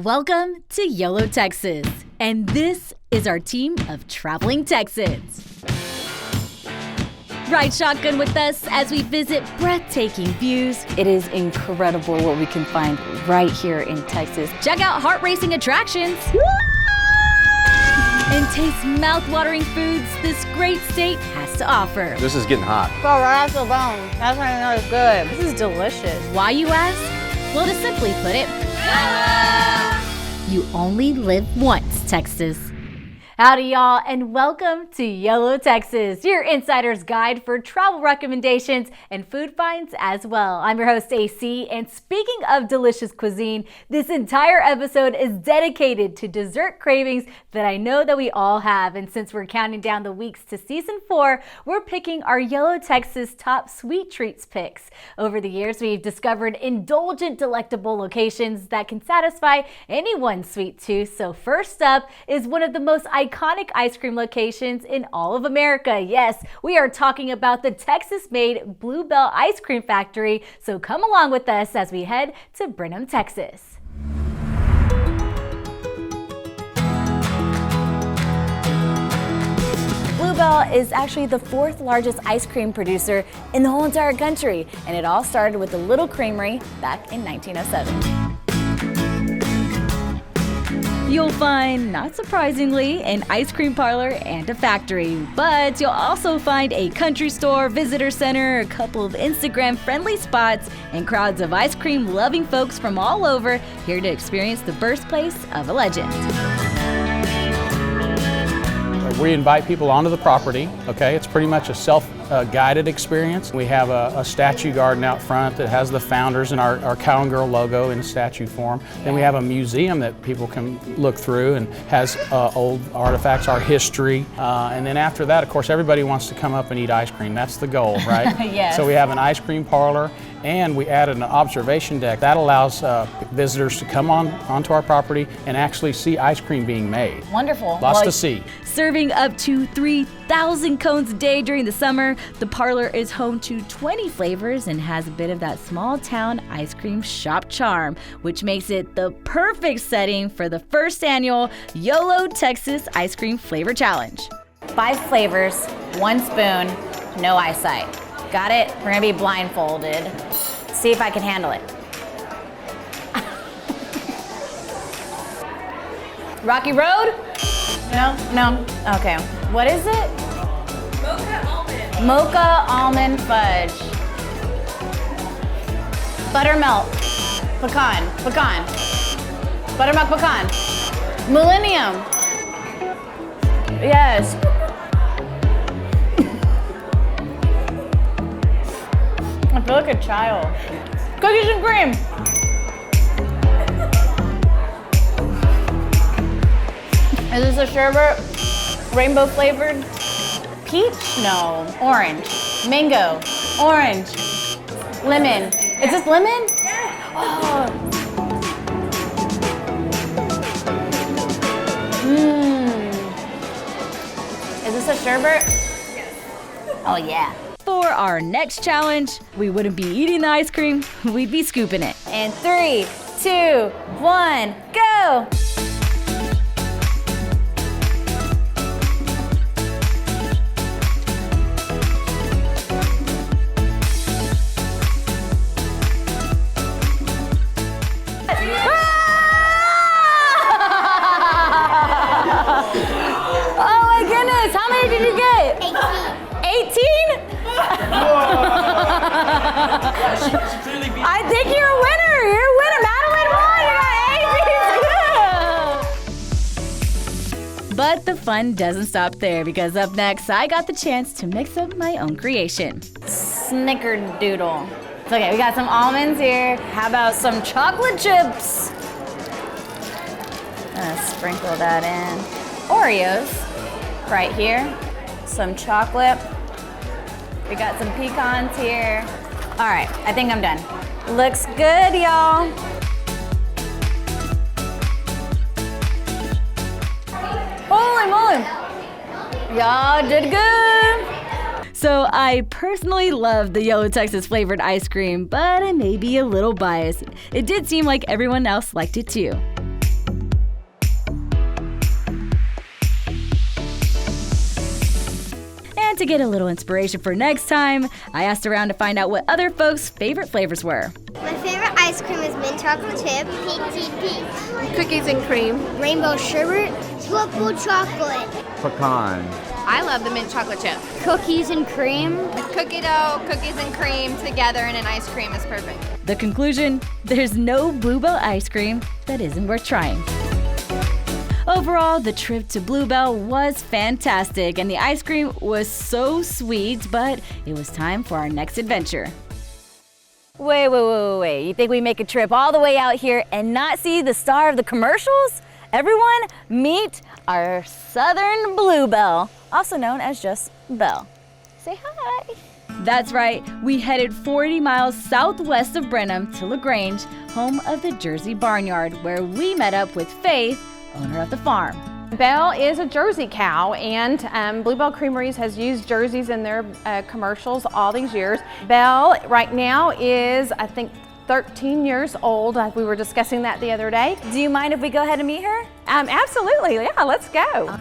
Welcome to YOLO Texas, and this is our team of traveling Texans. Ride shotgun with us as we visit breathtaking views. It is incredible what we can find right here in Texas. Check out heart-racing attractions. And taste mouth-watering foods this great state has to offer. This is getting hot. Bro, right off the bone. That's how you know it's good. This is delicious. Why, you ask? Well, to simply put it, you only live once, Texas. Howdy, y'all, and welcome to YOLO Texas, your insider's guide for travel recommendations and food finds as well. I'm your host, AC, and speaking of delicious cuisine, this entire episode is dedicated to dessert cravings that I know that we all have. And since we're counting down the weeks to season 4, we're picking our YOLO Texas top sweet treats picks. Over the years, we've discovered indulgent, delectable locations that can satisfy anyone's sweet tooth. So first up is one of the most iconic ice cream locations in all of America. Yes, we are talking about the Texas-made Blue Bell Ice Creamfactory. So come along with us as we head to Brenham, Texas. Blue Bell is actually the 4th largest ice cream producer in the whole entire country, and it all started with a little creamery back in 1907. You'll find, not surprisingly, an ice cream parlor and a factory, but you'll also find a country store, visitor center, a couple of Instagram-friendly spots, and crowds of ice cream-loving folks from all over here to experience the birthplace of a legend. We invite people onto the property, okay? It's pretty much a self-guided experience. We have a statue garden out front that has the founders and our cow and girl logo in a statue form. Then we have a museum that people can look through and has old artifacts, our history. And then after that, of course, everybody wants to come up and eat ice cream. That's the goal, right? Yes. So we have an ice cream parlor, and we added an observation deck. That allows visitors to come onto our property and actually see ice cream being made. Wonderful. Lots to see. Serving up to 3,000 cones a day during the summer, the parlor is home to 20 flavors and has a bit of that small town ice cream shop charm, which makes it the perfect setting for the first annual YOLO Texas Ice Cream Flavor Challenge. 5 flavors, 1 spoon, no eyesight. Got it? We're gonna be blindfolded. See if I can handle it. Rocky Road? No? Okay. What is it? Mocha almond. Mocha almond fudge. Buttermilk. Pecan. Buttermilk pecan. Millennium. Yes. I feel like a child. Cookies and cream. Is this a sherbet? Rainbow flavored? Peach? No. Orange. Mango. Orange. Lemon. Is this lemon? Oh. Is this a sherbet? Yes. Oh yeah. For our next challenge, we wouldn't be eating the ice cream, we'd be scooping it. And 3, 2, 1, go! Oh my goodness, how many did you get? 18? I think you're a winner. You're a winner. Madeline won. You got 18. But the fun doesn't stop there, because up next, I got the chance to mix up my own creation. Snickerdoodle. Okay, we got some almonds here. How about some chocolate chips? Sprinkle that in. Oreos, right here. Some chocolate. We got some pecans here. All right, I think I'm done. Looks good, y'all. Holy moly. Y'all did good. So I personally love the YOLO Texas flavored ice cream, but I may be a little biased. It did seem like everyone else liked it too. To get a little inspiration for next time, I asked around to find out what other folks' favorite flavors were. My favorite ice cream is mint chocolate chip, peachy peach, Cookies and cream. rainbow sherbet, triple chocolate, Pecan. I love the mint chocolate chip. cookies and cream. Cookie dough, cookies and cream together in an ice cream is perfect. The conclusion, there's no Blue Bell ice cream that isn't worth trying. Overall, the trip to Blue Bell was fantastic and the ice cream was so sweet, but it was time for our next adventure. Wait. You think we make a trip all the way out here and not see the star of the commercials? Everyone, meet our Southern Blue Bell, also known as just Belle. Say hi. That's right, we headed 40 miles southwest of Brenham to La Grange, home of the Jersey Barnyard, where we met up with Faith, owner of the farm. Belle is a Jersey cow, and Blue Bell Creameries has used jerseys in their commercials all these years. Belle right now is, I think, 13 years old. We were discussing that the other day. Do you mind if we go ahead and meet her? Absolutely, yeah, let's go.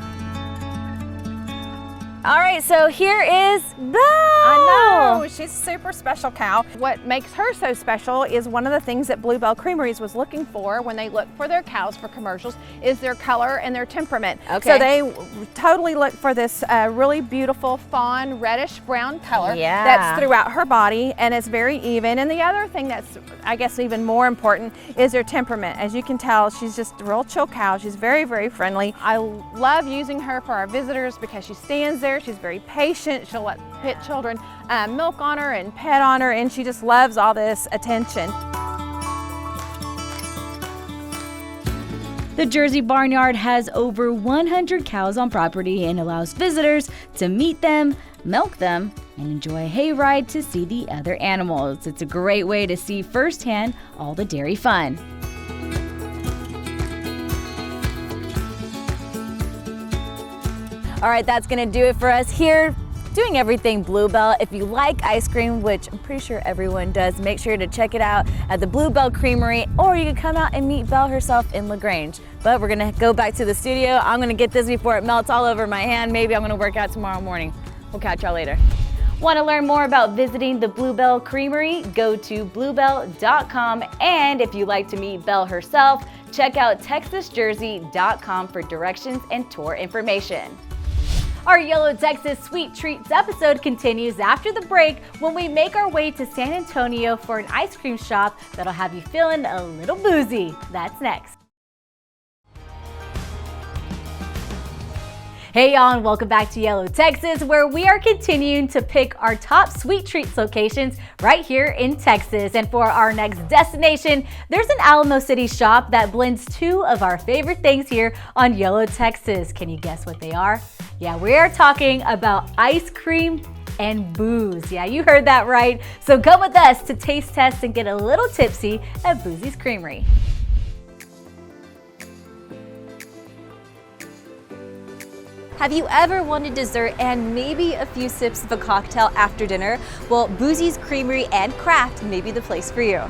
All right, so here is Belle. I know, she's a super special cow. What makes her so special is one of the things that Blue Bell Creameries was looking for when they look for their cows for commercials is their color and their temperament. Okay. So they totally look for this really beautiful fawn reddish brown color that's throughout her body and it's very even. And the other thing that's, I guess, even more important is their temperament. As you can tell, she's just a real chill cow. She's very, very friendly. I love using her for our visitors because she stands there. She's very patient. She'll let pit children milk on her and pet on her, and she just loves all this attention. The Jersey Barnyard has over 100 cows on property and allows visitors to meet them, milk them, and enjoy a hayride to see the other animals. It's a great way to see firsthand all the dairy fun. All right, that's gonna do it for us here, doing everything Blue Bell. If you like ice cream, which I'm pretty sure everyone does, make sure to check it out at the Blue Bell Creamery, or you can come out and meet Belle herself in La Grange. But we're gonna go back to the studio. I'm gonna get this before it melts all over my hand. Maybe I'm gonna work out tomorrow morning. We'll catch y'all later. Want to learn more about visiting the Blue Bell Creamery? Go to bluebell.com, and if you'd like to meet Belle herself, check out texasjersey.com for directions and tour information. Our YOLO Texas Sweet Treats episode continues after the break when we make our way to San Antonio for an ice cream shop that'll have you feeling a little boozy. That's next. Hey y'all, and welcome back to YOLO Texas, where we are continuing to pick our top Sweet Treats locations right here in Texas. And for our next destination, there's an Alamo City shop that blends two of our favorite things here on YOLO Texas. Can you guess what they are? Yeah, we are talking about ice cream and booze. Yeah, you heard that right. So come with us to taste test and get a little tipsy at Boozy's Creamery. Have you ever wanted dessert and maybe a few sips of a cocktail after dinner? Well, Boozy's Creamery and Craft may be the place for you.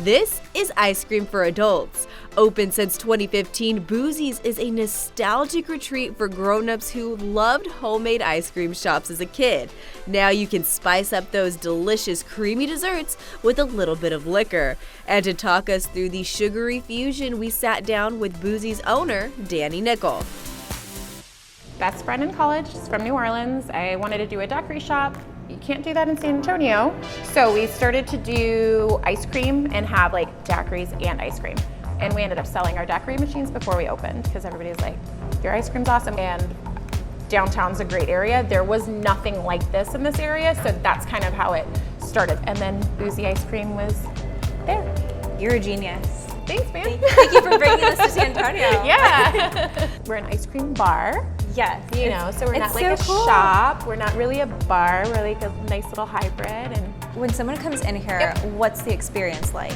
This is ice cream for adults. Open since 2015, Boozys is a nostalgic retreat for grown-ups who loved homemade ice cream shops as a kid. Now you can spice up those delicious creamy desserts with a little bit of liquor. And to talk us through the sugary fusion, we sat down with Boozy's owner, Danny Nickel. Best friend in college, she's from New Orleans. I wanted to do a daiquiri shop. You can't do that in San Antonio. So we started to do ice cream and have like daiquiris and ice cream. And we ended up selling our daiquiri machines before we opened because everybody was like, your ice cream's awesome. And downtown's a great area. There was nothing like this in this area. So that's kind of how it started. And then Boozy ice cream was there. You're a genius. Thanks, man. Thank you for bringing us to San Antonio. Yeah. We're an ice cream bar. Yes. You know, so we're not like a cool. shop. We're not really a bar. We're like a nice little hybrid. And When someone comes in here, what's the experience like?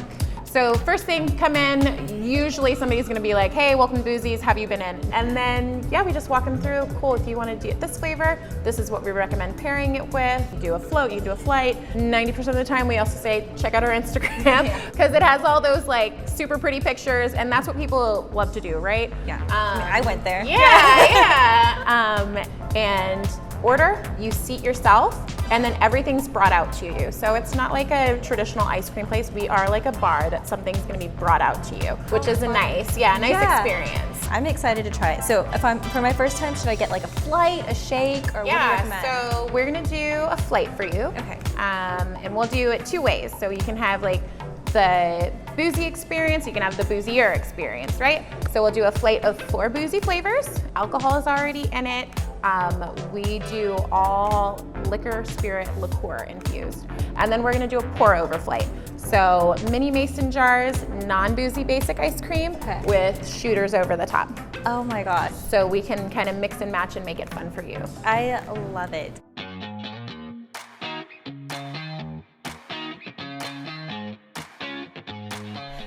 so first thing, come in, usually somebody's gonna be like, hey, welcome to Boozy's, have you been in? And then, yeah, we just walk them through, cool, if you wanna do this flavor, this is what we recommend pairing it with. You do a float, you do a flight. 90% of the time we also say, check out our Instagram, because it has all those like super pretty pictures, and that's what people love to do, right? Yeah, I went there. Yeah, yeah. And order, you seat yourself, and then everything's brought out to you. So it's not like a traditional ice cream place. We are like a bar that something's gonna be brought out to you, which is a nice experience. I'm excited to try it. So if I'm for my first time, should I get like a flight, a shake, or what do you recommend? So we're gonna do a flight for you. Okay. And we'll do it 2 ways. So you can have like the boozy experience, you can have the boozier experience, right? So we'll do a flight of 4 boozy flavors. Alcohol is already in it. We do all liquor, spirit, liqueur infused. And then we're gonna do a pour over flight. So mini mason jars, non-boozy basic ice cream with shooters over the top. Oh my God. So we can kind of mix and match and make it fun for you. I love it.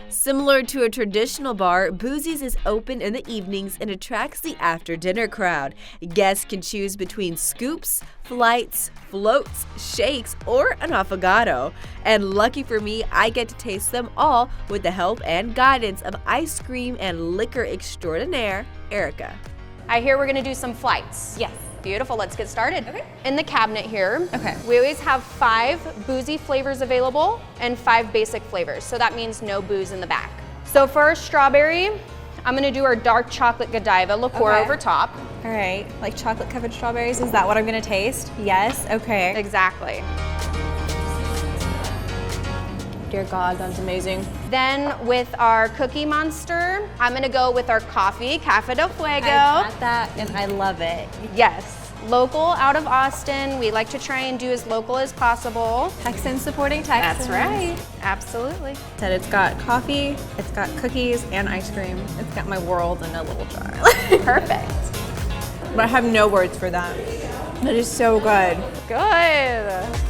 Similar to a traditional bar, Boozys is open in the evenings and attracts the after-dinner crowd. Guests can choose between scoops, flights, floats, shakes, or an affogato. And lucky for me, I get to taste them all with the help and guidance of ice cream and liquor extraordinaire, Erica. I hear we're gonna do some flights. Yes. Beautiful, let's get started. Okay. In the cabinet here, Okay. we always have 5 boozy flavors available and 5 basic flavors. So that means no booze in the back. So for our strawberry, I'm gonna do our dark chocolate Godiva liqueur over top. All right, like chocolate covered strawberries, is that what I'm gonna taste? Yes, okay. Exactly. Dear God, that's amazing. Then with our Cookie Monster, I'm gonna go with our coffee, Café del Fuego. I've had that and I love it. Yes, local out of Austin. We like to try and do as local as possible. Texans supporting Texans. That's right, absolutely. Said it's got coffee, it's got cookies and ice cream. It's got my world in a little jar. Perfect. But I have no words for that. That is so good. Good.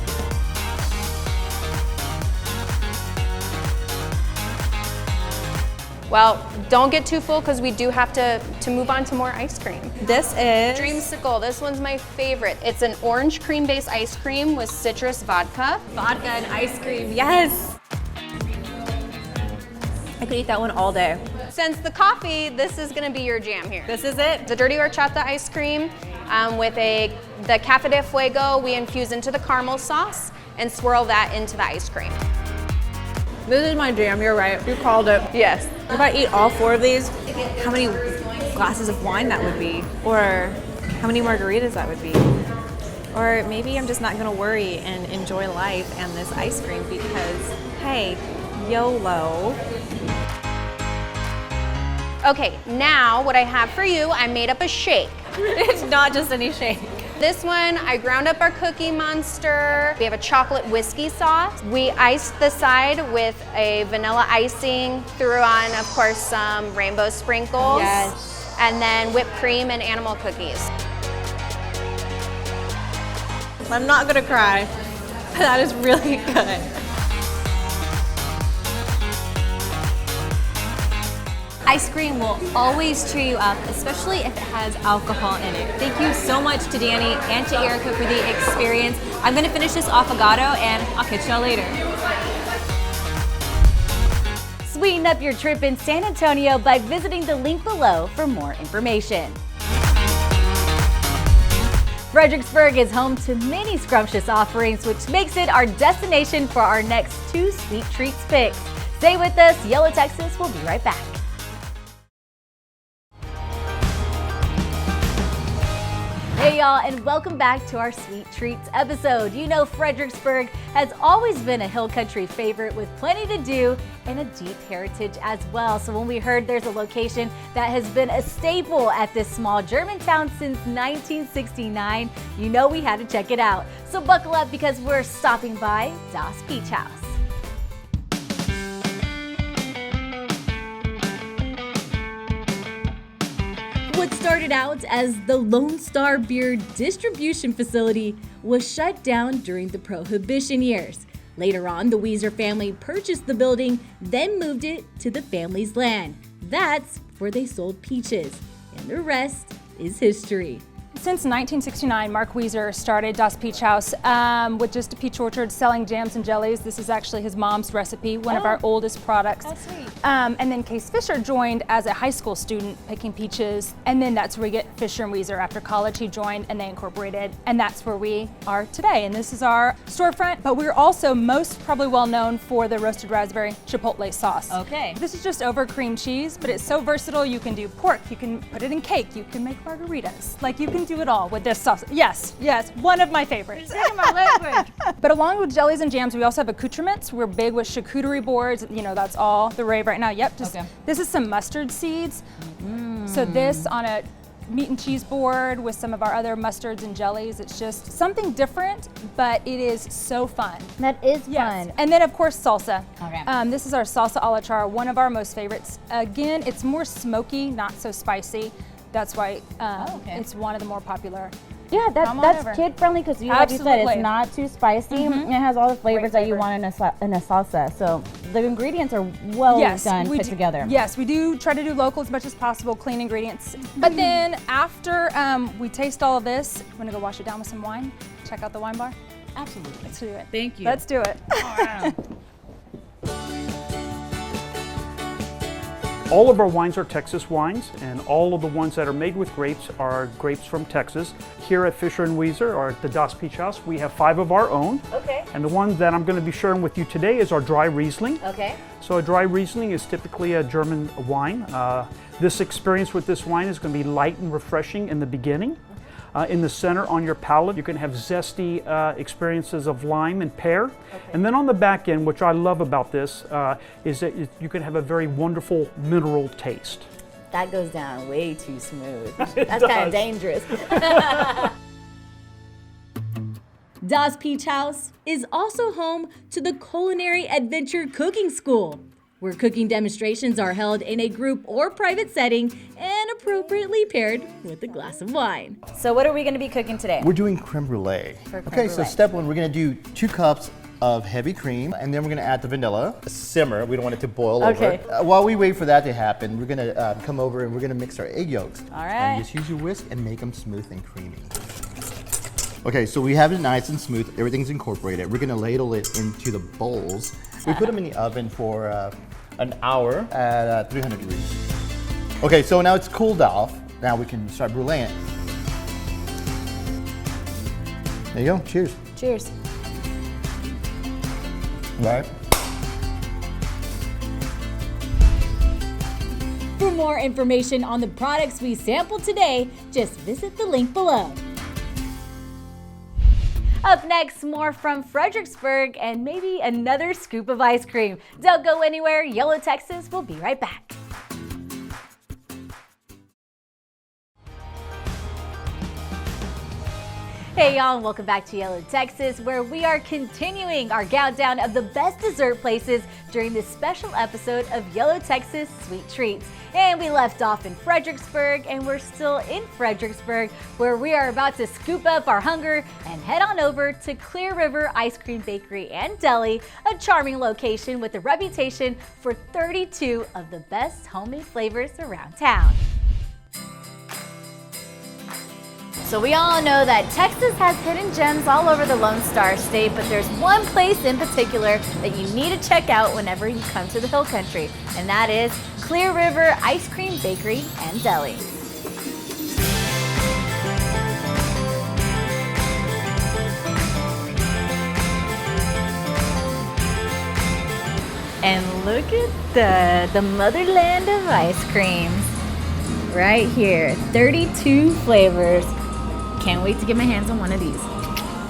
Well, don't get too full because we do have to move on to more ice cream. This is Dreamsicle, this one's my favorite. It's an orange cream-based ice cream with citrus vodka. vodka and ice cream. Yes! I could eat that one all day. Since the coffee, this is gonna be your jam here. This is it? The dirty horchata ice cream with the Café de Fuego, we infuse into the caramel sauce and swirl that into the ice cream. This is my jam, you're right. You called it. Yes. If I eat all 4 of these, how many glasses of wine that would be? Or how many margaritas that would be? Or maybe I'm just not gonna worry and enjoy life and this ice cream because, hey, YOLO. Okay, now what I have for you, I made up a shake. It's not just any shake. This one, I ground up our Cookie Monster. We have a chocolate whiskey sauce. We iced the side with a vanilla icing, threw on, of course, some rainbow sprinkles. Yes. And then whipped cream and animal cookies. I'm not gonna cry. That is really good. Ice cream will always cheer you up, especially if it has alcohol in it. Thank you so much to Danny and to Erica for the experience. I'm gonna finish this affogato and I'll catch y'all later. Sweeten up your trip in San Antonio by visiting the link below for more information. Fredericksburg is home to many scrumptious offerings, which makes it our destination for our next 2 Sweet Treats picks. Stay with us, YOLO Texas will be right back. Hey y'all, and welcome back to our Sweet Treats episode. You know Fredericksburg has always been a hill country favorite with plenty to do and a deep heritage as well. So when we heard there's a location that has been a staple at this small German town since 1969, you know we had to check it out. So buckle up because we're stopping by Das Peach House. What started out as the Lone Star Beer distribution facility was shut down during the Prohibition years. Later on, the Weezer family purchased the building, then moved it to the family's land. That's where they sold peaches, and the rest is history. Since 1969, Mark Wieser started Das Peach Haus with just a peach orchard selling jams and jellies. This is actually his mom's recipe, one of our oldest products. Oh, sweet. And then Case Fisher joined as a high school student picking peaches. And then that's where we get Fisher and Wieser. After college, he joined and they incorporated. And that's where we are today. And this is our storefront. But we're also most probably well known for the roasted raspberry chipotle sauce. Okay. This is just over cream cheese, but it's so versatile. You can do pork, you can put it in cake, you can make margaritas. Like, you can do it all with this sauce. Yes, one of my favorites. But along with jellies and jams, we also have accoutrements. We're big with charcuterie boards. You know, that's all the rave right now. Yep, this is some mustard seeds. So this on a meat and cheese board with some of our other mustards and jellies. It's just something different, but it is so fun. That is fun. And then of course salsa. Okay. This is our salsa a la char, one of our most favorites. Again, it's more smoky, not so spicy. That's why it's one of the more popular. Yeah, that's kid friendly because like you said, it's not too spicy. It has all the flavors that you want in a salsa. So the ingredients are put together. Yes, we do try to do local as much as possible, clean ingredients. But then after we taste all of this, I'm gonna go wash it down with some wine. Check out the wine bar. Absolutely. Let's do it. Thank you. Let's do it. All of our wines are Texas wines, and all of the ones that are made with grapes are grapes from Texas. Here at Fisher & Wieser, or at the Das Peach Haus, we have 5 of our own. Okay. And the one that I'm going to be sharing with you today is our dry Riesling. Okay. So a dry Riesling is typically a German wine. This experience with this wine is going to be light and refreshing in the beginning. In the center on your palate, you can have zesty experiences of lime and pear. Okay. And then on the back end, which I love about this, is that you can have a very wonderful mineral taste. That goes down way too smooth. That's kind of dangerous. Das Peach Haus is also home to the Culinary Adventure Cooking School, where cooking demonstrations are held in a group or private setting and appropriately paired with a glass of wine. So what are we going to be cooking today? We're doing creme brulee. So step 1, we're going to do 2 cups of heavy cream, and then we're going to add the vanilla. Simmer, we don't want it to boil over. While we wait for that to happen, we're going to come over and we're going to mix our egg yolks. All right. And just use your whisk and make them smooth and creamy. Okay, so we have it nice and smooth. Everything's incorporated. We're going to ladle it into the bowls. We put them in the oven for an hour at 300 degrees. Okay, so now it's cooled off. Now we can start bruleeing it. There you go. Cheers. Cheers. All right. For more information on the products we sampled today, just visit the link below. Up next, more from Fredericksburg and maybe another scoop of ice cream. Don't go anywhere. YOLO Texas will be right back. Hey y'all, and welcome back to YOLO Texas, where we are continuing our countdown of the best dessert places during this special episode of YOLO Texas Sweet Treats. And we left off in Fredericksburg, and we're still in Fredericksburg, where we are about to scoop up our hunger and head on over to Clear River Ice Cream Bakery and Deli, a charming location with a reputation for 32 of the best homemade flavors around town. So we all know that Texas has hidden gems all over the Lone Star State, but there's one place in particular that you need to check out whenever you come to the Hill Country, and that is Clear River Ice Cream Bakery and Deli. And look at the motherland of ice creams. Right here, 32 flavors. Can't wait to get my hands on one of these.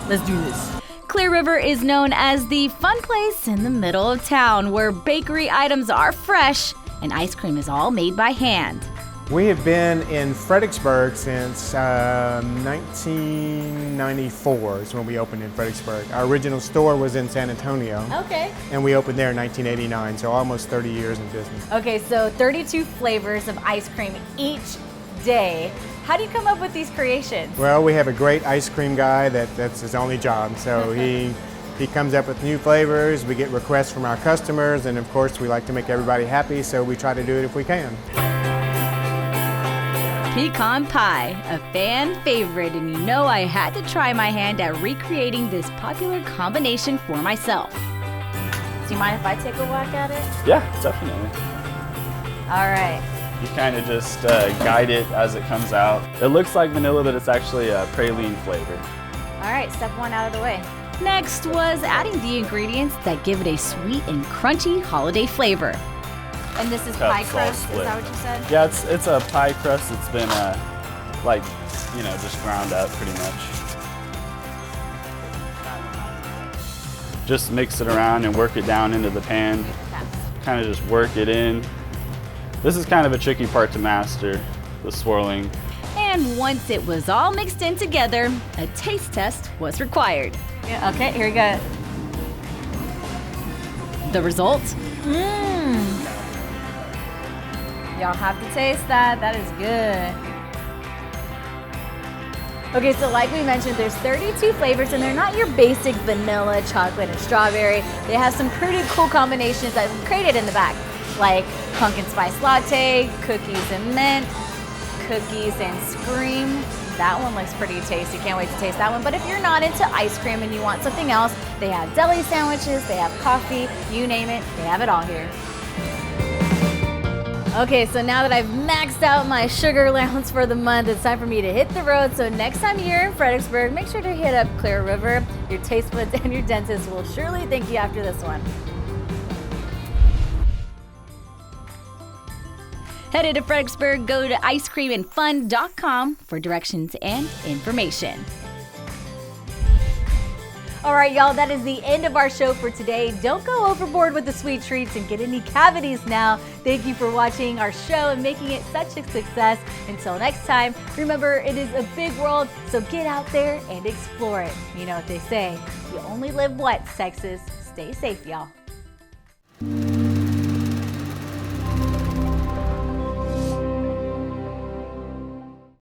Let's do this. Clear River is known as the fun place in the middle of town where bakery items are fresh and ice cream is all made by hand. We have been in Fredericksburg since 1994 is when we opened in Fredericksburg. Our original store was in San Antonio. Okay. And we opened there in 1989, so almost 30 years in business. Okay, so 32 flavors of ice cream each day. How do you come up with these creations? Well, we have a great ice cream guy that's his only job. So he comes up with new flavors, we get requests from our customers, and of course we like to make everybody happy, so we try to do it if we can. pecan pie, a fan favorite, and you know I had to try my hand at recreating this popular combination for myself. Do you mind if I take a whack at it? Yeah, definitely. All right. You kind of just guide it as it comes out. It looks like vanilla, but it's actually a praline flavor. All right, step one out of the way. Next was adding the ingredients that give it a sweet and crunchy holiday flavor. And this is Cups pie all crust, is split. that what you said? Yeah, it's a pie crust that's been just ground up pretty much. Just mix it around and work it down into the pan. Kind of just work it in. This is kind of a tricky part to master, the swirling. And once it was all mixed in together, a taste test was required. Yeah, okay, here we go. The result? Y'all have to taste that. That is good. Okay, so like we mentioned, there's 32 flavors, and they're not your basic vanilla, chocolate, and strawberry. They have some pretty cool combinations that we created in the back, like pumpkin spice latte, cookies and mint, cookies and scream. That one looks pretty tasty. Can't wait to taste that one. But if you're not into ice cream and you want something else, they have deli sandwiches, they have coffee, you name it, they have it all here. Okay, so now that I've maxed out my sugar allowance for the month, it's time for me to hit the road. So next time you're in Fredericksburg, make sure to hit up Clear River. Your taste buds and your dentist will surely thank you after this one. Headed to Fredericksburg, go to icecreamandfun.com for directions and information. All right, y'all, that is the end of our show for today. Don't go overboard with the sweet treats and get any cavities now. Thank you for watching our show and making it such a success. Until next time, remember, it is a big world, so get out there and explore it. You know what they say, you only live once, Texas. Stay safe, y'all.